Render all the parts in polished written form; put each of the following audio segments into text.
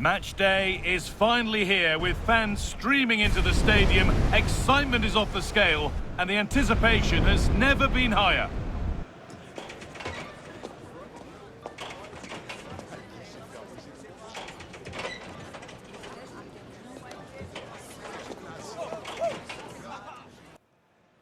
Match day is finally here with fans streaming into the stadium, excitement is off the scale and the anticipation has never been higher.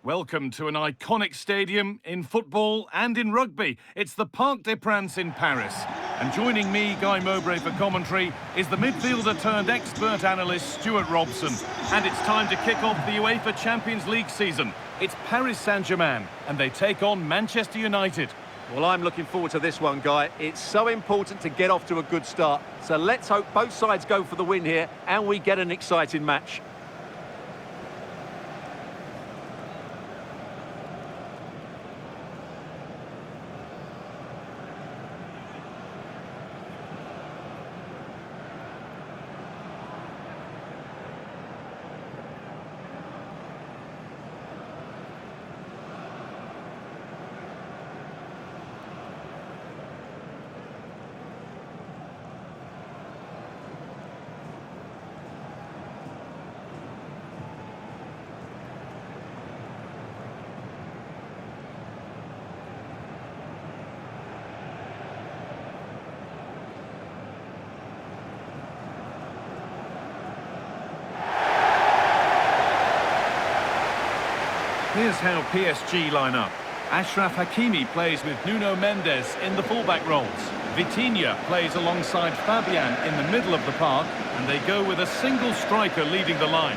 Welcome to an iconic stadium in football and in rugby. It's the Parc des Princes in Paris. And joining me, Guy Mowbray, for commentary is the midfielder-turned-expert analyst Stuart Robson. And it's time to kick off the UEFA Champions League season. It's Paris Saint-Germain, and they take on Manchester United. Well, I'm looking forward to this one, Guy. It's so important to get off to a good start. So let's hope both sides go for the win here, and we get an exciting match. Here's how PSG line up. Achraf Hakimi plays with Nuno Mendes in the fullback roles. Vitinha plays alongside Fabian in the middle of the park, and they go with a single striker leading the line.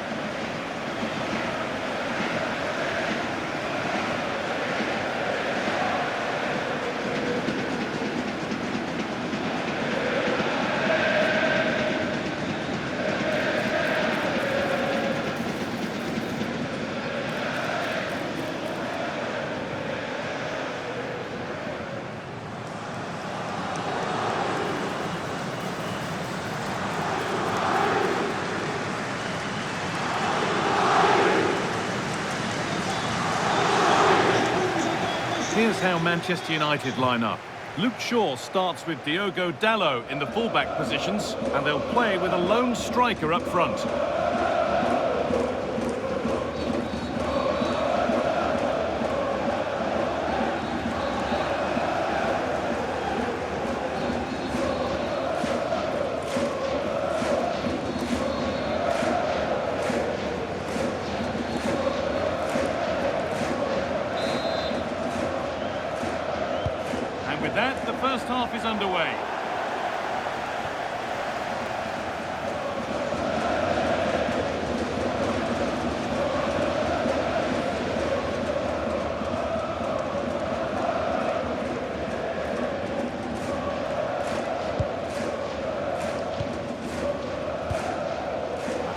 Here's how Manchester United line up. Luke Shaw starts with Diogo Dalot in the fullback positions, and they'll play with a lone striker up front. With that, the first half is underway.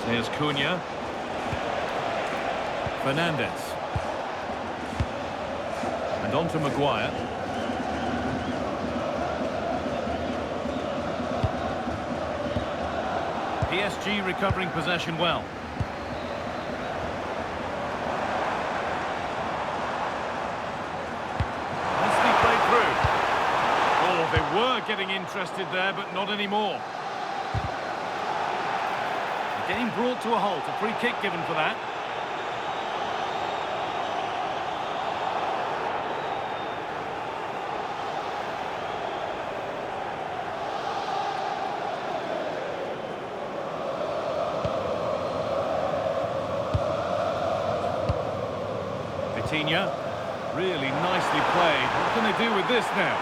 Here's Cunha. Fernandez. And on to Maguire. PSG recovering possession well. Nicely played through. Oh, they were getting interested there, but not anymore. The game brought to a halt, a free kick given for that. Vitinha, really nicely played. What can they do with this now?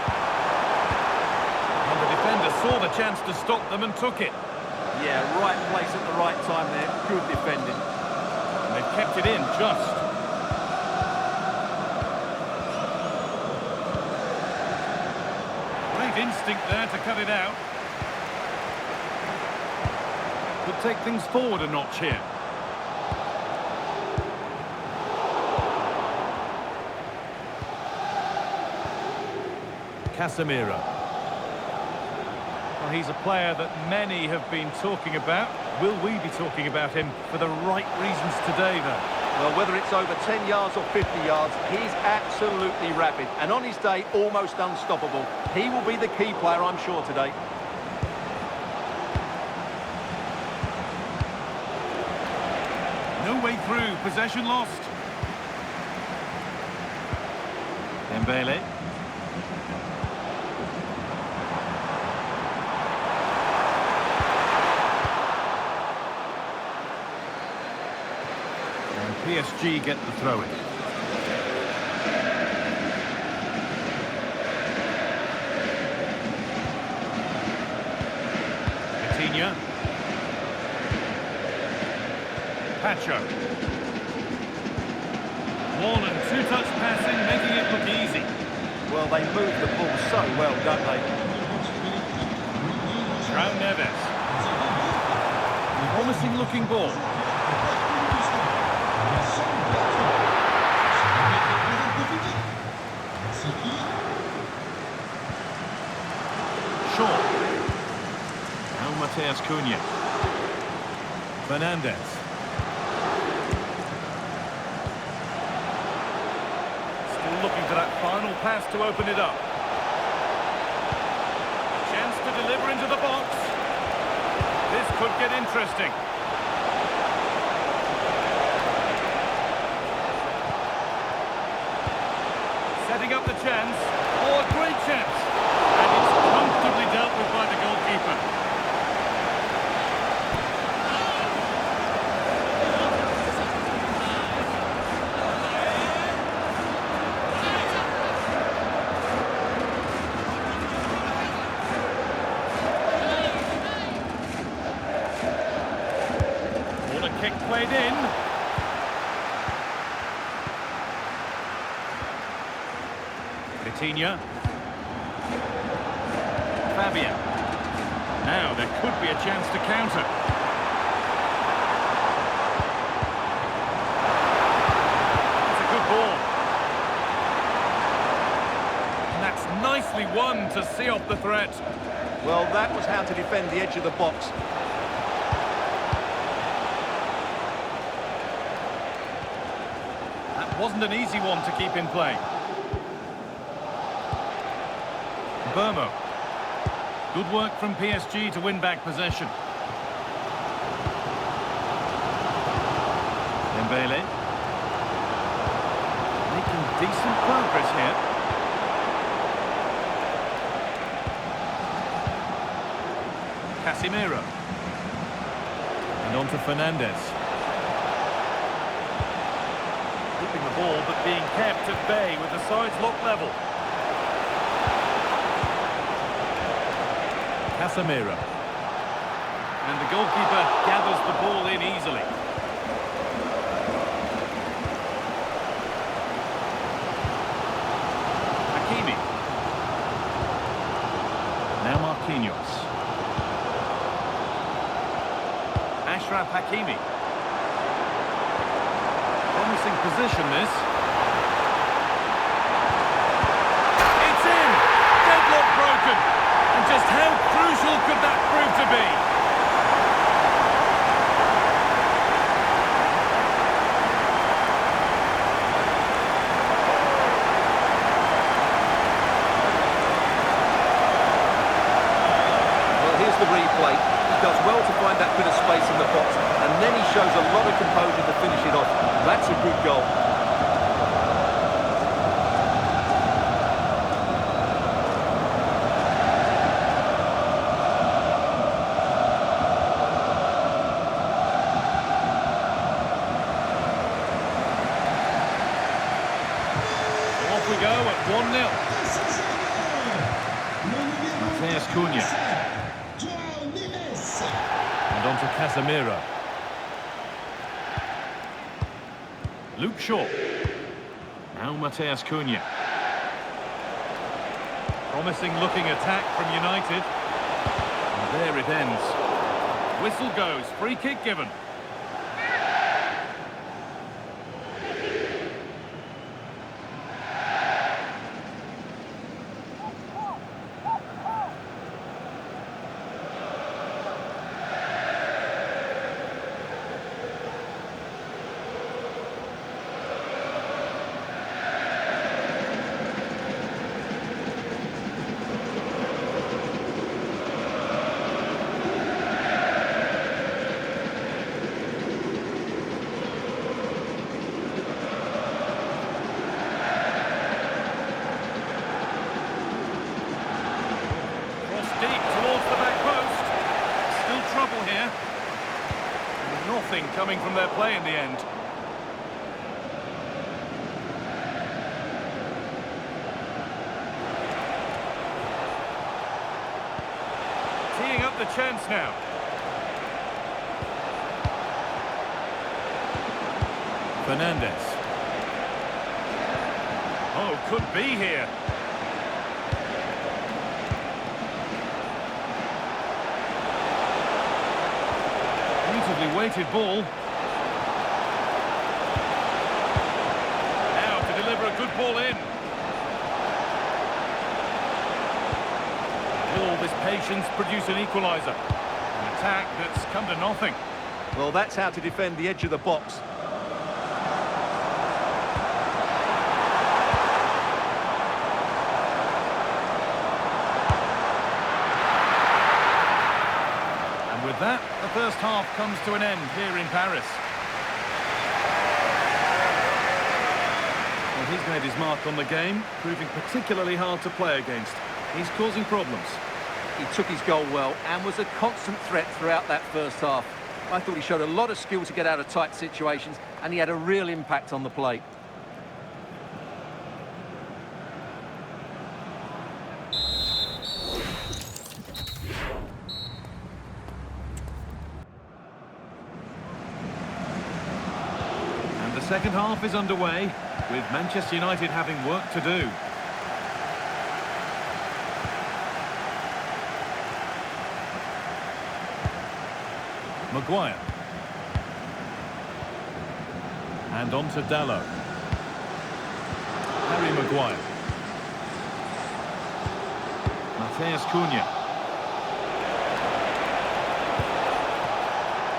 And the defender saw the chance to stop them and took it. Yeah, right place at the right time there. Good defending. And they've kept it in just. Great instinct there to cut it out. Could take things forward a notch here. Casemiro. Well, he's a player that many have been talking about. Will we be talking about him for the right reasons today, though? Well, whether it's over 10 yards or 50 yards, he's absolutely rapid. And on his day, almost unstoppable. He will be the key player, I'm sure, today. way through, possession lost. Dembele. And PSG get the throw-in. Coutinho. Pacho. One and two-touch passing, making it look easy. Well, they move the ball so well, don't they? João Neves. Promising looking ball. Shaw. Now Mateus Cunha. Fernandez. Still looking for that final pass to open it up. Chance to deliver into the box. This could get interesting. Setting up the chance. Oh, a great chance. And it's comfortably dealt with by the goalkeeper. Kick played in. Coutinho. Fabian. Now there could be a chance to counter. It's a good ball. And that's nicely won to see off the threat. Well, that was how to defend the edge of the box. Wasn't an easy one to keep in play. Bermo. Good work from PSG to win back possession. Dembele. Making decent progress here. Casemiro. And on to Fernandez. Keeping the ball, but being kept at bay with the sides locked level. Casemiro. And the goalkeeper gathers the ball in easily. Hakimi. Now Marquinhos. Achraf Hakimi. Promising position, this. It's in! Deadlock broken! And just how crucial could that prove to be? Well, here's the replay. He does well to find that bit of space in the box, and then he shows a lot of composure to finish it off. That's a good goal. So off we go at 1-0. Mateus Cunha. And on to Casemiro. Luke Shaw. Now Mateus Cunha. Promising looking attack from United. And there it ends. Whistle goes, free kick given. nothing coming from their play in the end. Teeing up the chance now. Fernandez. Oh, could be here. Beautifully weighted ball. Now to deliver a good ball in. Will all this patience produce an equaliser? An attack that's come to nothing. Well, that's how to defend the edge of the box. With that, the first half comes to an end here in Paris. Well, he's made his mark on the game, proving particularly hard to play against. He's causing problems. He took his goal well and was a constant threat throughout that first half. I thought he showed a lot of skill to get out of tight situations, and he had a real impact on the play. The second half is underway, with Manchester United having work to do. Maguire. And on to Dalot. Harry Maguire. Matheus Cunha.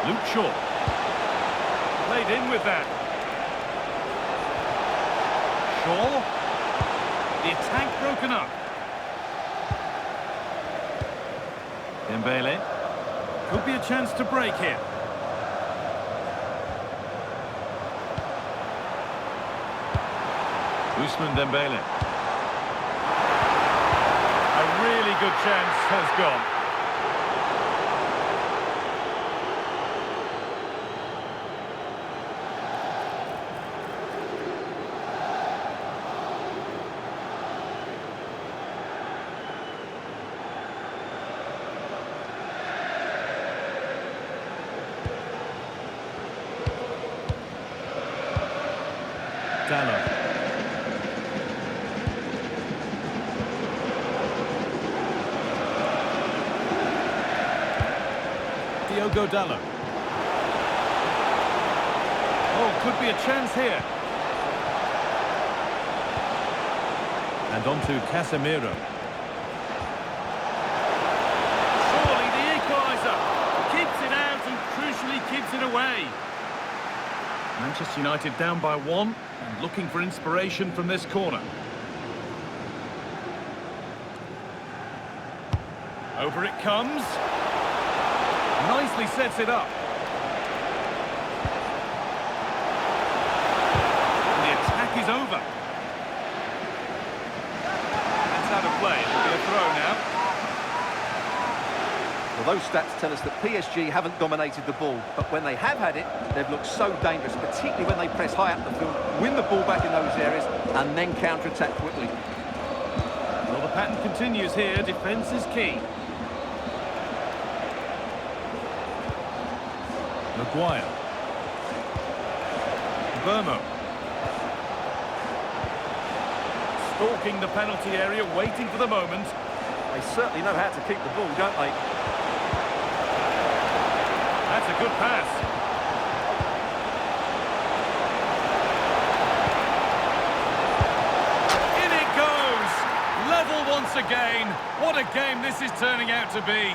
Luke Shaw. Played in with that. Shaw. The attack broken up. Dembele. Could be a chance to break here. Ousmane Dembele. A really good chance has gone. Dalot. Diogo Dalot. Oh, could be a chance here. And on to Casemiro. Surely the equaliser. Keeps it out and crucially keeps it away. Manchester United down by one and looking for inspiration from this corner. Over it comes. Nicely sets it up. And the attack is over. That's out of play. It'll be a throw now. Well, those stats tell us that PSG haven't dominated the ball, but when they have had it, they've looked so dangerous, particularly when they press high up the field, win the ball back in those areas, and then counter-attack quickly. Well, the pattern continues here. Defence is key. Maguire. Germain. Stalking the penalty area, waiting for the moment. They certainly know how to keep the ball, don't they? That's a good pass. In it goes! Level once again. What a game this is turning out to be.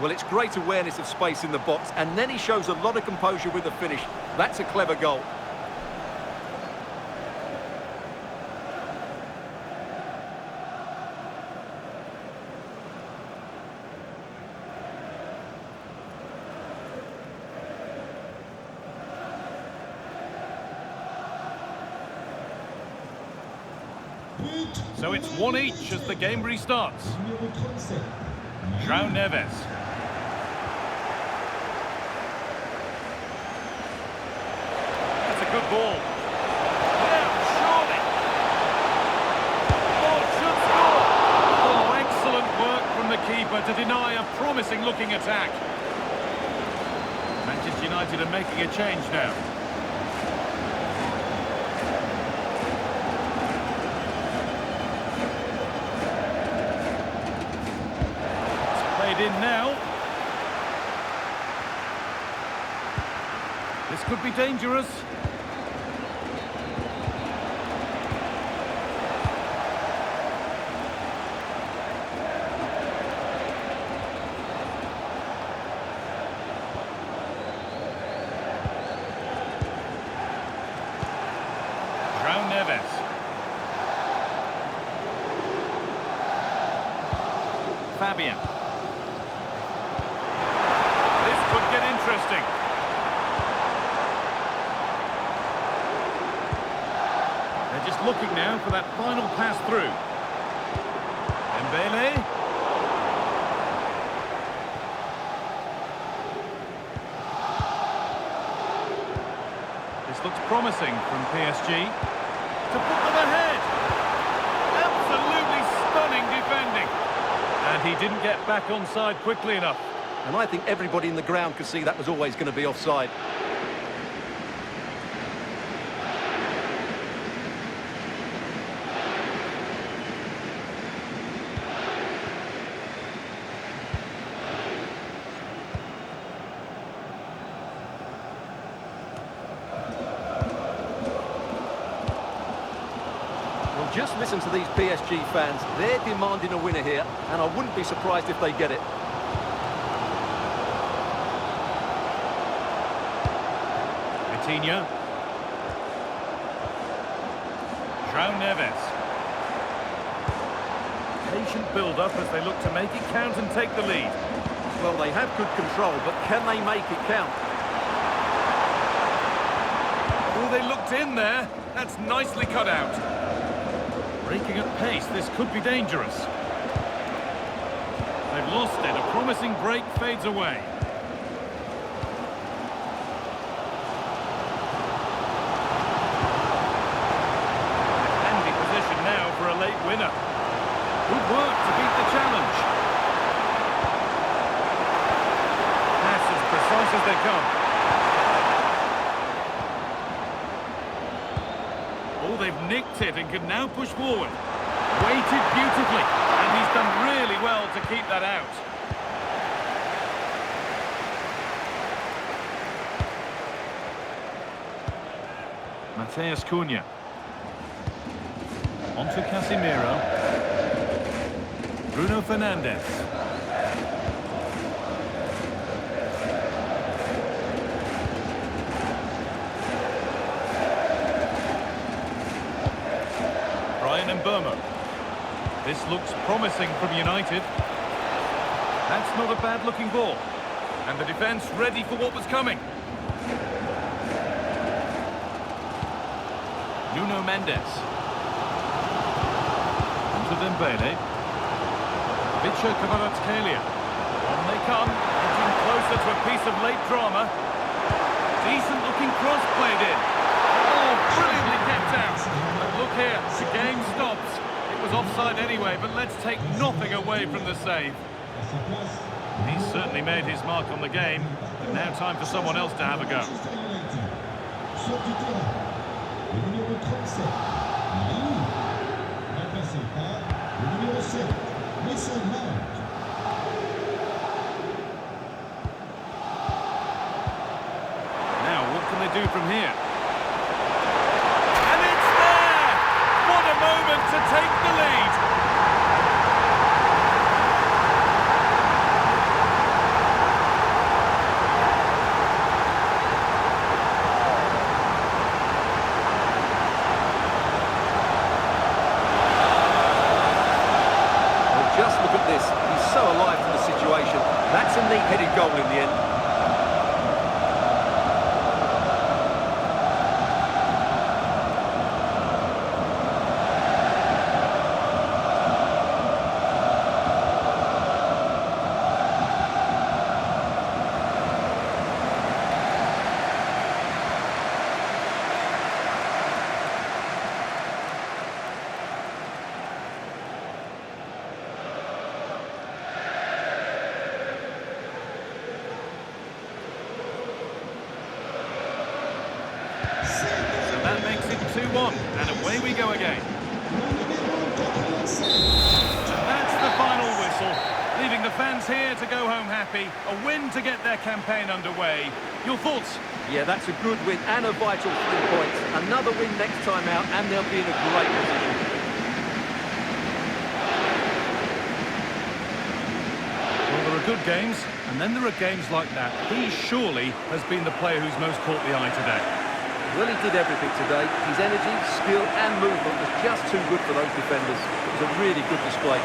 Well, it's great awareness of space in the box, and then he shows a lot of composure with the finish. That's a clever goal. So it's one each as the game restarts. João Neves. That's a good ball. Yeah, surely. Oh, should score. Oh, excellent work from the keeper to deny a promising looking attack. Manchester United are making a change now. In now. This could be dangerous. João Neves. Fabian. Could get interesting. They're just looking now for that final pass through. Dembele. This looks promising from PSG. To put them ahead. Absolutely stunning defending. And he didn't get back onside quickly enough. And I think everybody in the ground could see that was always going to be offside. Well, just listen to these PSG fans. They're demanding a winner here, and I wouldn't be surprised if they get it. João Neves. Patient build-up as they look to make it count and take the lead. Well, they have good control, but can they make it count? Oh, they looked in there. That's nicely cut out. Breaking at pace, this could be dangerous. They've lost it. A promising break fades away. Late winner. Good work to beat the challenge. Pass as precise as they come. Oh, they've nicked it and can now push forward. Weighted beautifully, and he's done really well to keep that out. Matheus Cunha. On to Casemiro. Bruno Fernandes. Brian Mbeumo. This looks promising from United. That's not a bad-looking ball. And the defence ready for what was coming. Nuno Mendes. To Dembele. Vicha Kvaratskhelia. On they come, edging closer to a piece of late drama. Decent looking cross played in. Oh, brilliantly kept out. But look here, the game stops. It was offside anyway, but let's take nothing away from the save. He's certainly made his mark on the game, but now time for someone else to have a go. Now, what can they do from here? And it's there! What a moment to take the lead! Just look at this. He's so alive to the situation. That's a neat-headed goal in the end. 2-1, and away we go again. And that's the final whistle, leaving the fans here to go home happy. A win to get their campaign underway. Your thoughts? Yeah, that's a good win and a vital 3 points. Another win next time out, and they'll be in a great position. Well, there are good games, and then there are games like that. He surely has been the player who's most caught the eye today. Well, he did everything today. His energy, skill and movement was just too good for those defenders. It was a really good display.